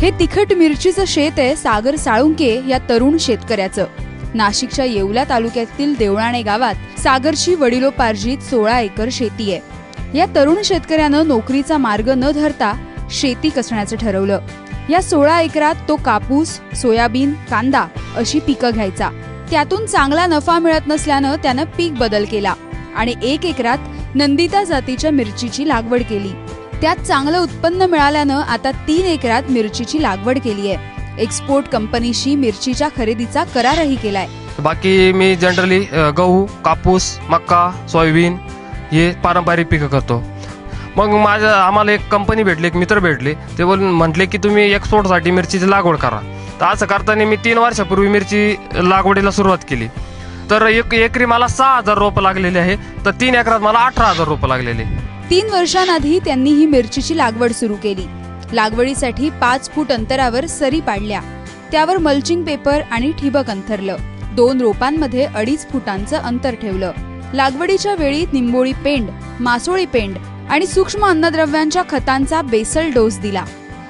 हे तिखट मिरचीचं शेत आहे सागर साळुंके या तरुण शेतकऱ्याचं। नाशिकच्या येवला तालुक्यातील देवळाणे गावात सागरची वडिलोपार्जित 16 एकर शेती आहे। या तरुण शेतकऱ्यानं नोकरीचा मार्ग न धरता शेती कसण्याचं ठरवलं। या 16 एकरात तो कापूस, सोयाबीन, कांदा अशी पिकं घ्यायचा। त्यातून चांगला नफा मिळत नसल्यानं त्यानं पीक बदल केला आणि 1 एकरात नंदिता जातीच्या मिरचीची लागवड केली। त्यात चांगलं उत्पन्न मिळाल्यानं आता 3 एकरात मिरचीची लागवड केली आहे। एक्सपोर्ट कंपनीशी मिरचीच्या खरेदीचा करारही केलाय। बाकी मी जनरली गहू, कापूस, मक्का, सोयाबीन हे पारंपरिक पिकं करतो। मग आम्हाला एक कंपनी भेटली, एक मित्र भेटले, ते म्हटले की तुम्ही एक्सपोर्टसाठी मिरचीची लागवड करा। तर असं करताना मी 3 वर्षापूर्वी मिरची लागवडीला सुरुवात केली। तर एक एकरी मला 6000 रोपं लागलेले आहे, तर 3 एकरात मला 18000 रोपं लागलेले। 3 वर्षांआधी त्यांनी ही मिरचीची लागवड सुरू केली। लागवडीसाठी 5 फूट अंतरावर सरी पाडल्या, त्यावर मल्चिंग पेपर आणि ठिबक अंथरलं। 2 रोपांमध्ये 2.5 फुटांचं अंतर ठेवलं। लागवडीच्या वेळी निंबोळी पेंड, मासोळी पेंड आणि सूक्ष्म अन्नद्रव्यांच्या खतांचा बेसल डोस दिला।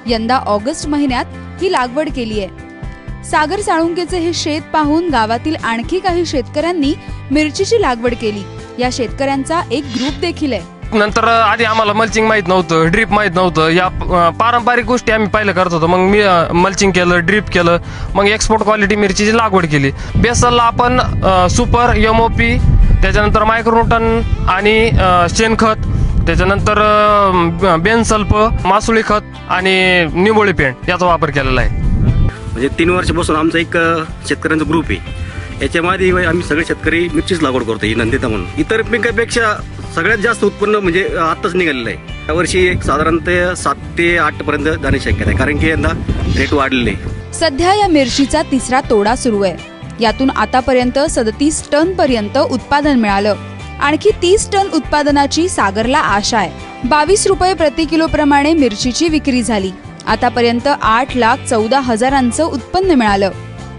यंदा ऑगस्ट महिन्यात ही लागवड केली आहे। सागर साळुंकेचे हे शेत पाहून गावातील आणखी काही शेतकऱ्यांनी मिरचीची लागवड केली। या शेतकऱ्यांचा एक ग्रुप देखील आहे। नंतर आधी आम्हाला मल्चिंग माहित नव्हतं, ड्रिप माहित नव्हतं, या पारंपरिक गोष्टी आम्ही पहिले करत होतो। मग मी मल्चिंग केलं, ड्रिप केलं, मग एक्सपोर्ट क्वालिटी मिरचीची लागवड केली। बेसलला आपण सुपर, MOP, त्याच्यानंतर मायक्रोन्यूटन आणि शेणखत, त्याच्यानंतर बेनसल्फ, मासुळी खत आणि निंबोळी पेंट याचा वापर केलेला आहे। म्हणजे 3 वर्षापासून आमचा एक शेतकऱ्यांचा ग्रुप आहे। याच्यामध्ये आम्ही सगळे शेतकरी मिरचीच लागवड करतो, ही नंदिता म्हणून। इतर पिकापेक्षा सगळ्यात जास्त उत्पन्न म्हणजे आताच निघालेलं आहे। यावर्षी एक साधारणतः 7 ते 8 पर्यंत जाण्याची शक्यता आहे, कारण की यंदा रेट वाढलेले। सध्या या मिरचीचा 3रा तोडा सुरू आहे। यातून आतापर्यंत 37 टन पर्यंत उत्पादन मिळालं। आणखी 30 टन उत्पादनाची सागरला आशा आहे। 22 रुपये प्रति किलो प्रमाणे मिरचीची विक्री झाली। आतापर्यंत 8,14,000चं उत्पन्न मिळालं।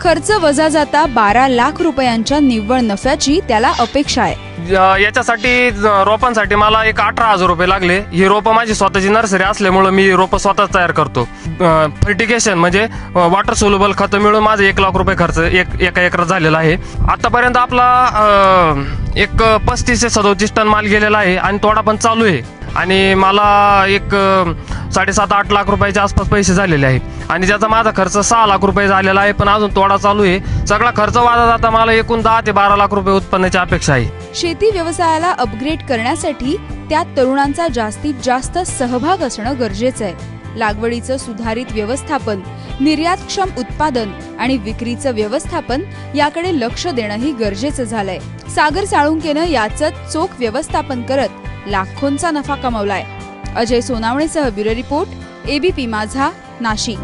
खर्च वजा जाता 12 लाख रुपयांच्या निव्वळ नफ्याची त्याला अपेक्षा आहे। याच्यासाठी रोपांसाठी मला एक 18,000 रुपये लागले। ही रोपं माझी स्वतःची नर्सरी असल्यामुळे मी रोपं स्वतःच तयार करतो। फर्टिगेशन म्हणजे वॉटर सोल्युबल खतं मिळून माझं 1 लाख रुपये खर्च एका एकरात झालेला आहे। आतापर्यंत आपला एक 35 ते 37 टन माल गेलेला आहे आणि तोडा पण चालू आहे। आणि मला एक 7.5-8 लाख रुपयाच्या आसपास पैसे झालेले आहे आणि त्याचा माझा खर्च 6 लाख रुपये झालेला आहे, पण अजून तोडा चालू आहे। सगळा खर्च वाजा जाता मला एकूण 10 ते 12 लाख रुपये उत्पन्नाची अपेक्षा आहे। शेती व्यवसायाला अपग्रेड करण्यासाठी त्यात तरुणांचा जास्तीत जास्त सहभाग असणं गरजेचं आहे। लागवडीचं सुधारित व्यवस्थापन, निर्यातक्षम उत्पादन आणि विक्रीचं व्यवस्थापन याकडे लक्ष देणंही गरजेचं झालंय। सागर साळुंकेनं याचं चोख व्यवस्थापन करत लाखोंचा नफा कमावलाय। अजय सोनावणेसह ब्युरो रिपोर्ट, ABP माझा, नाशिक।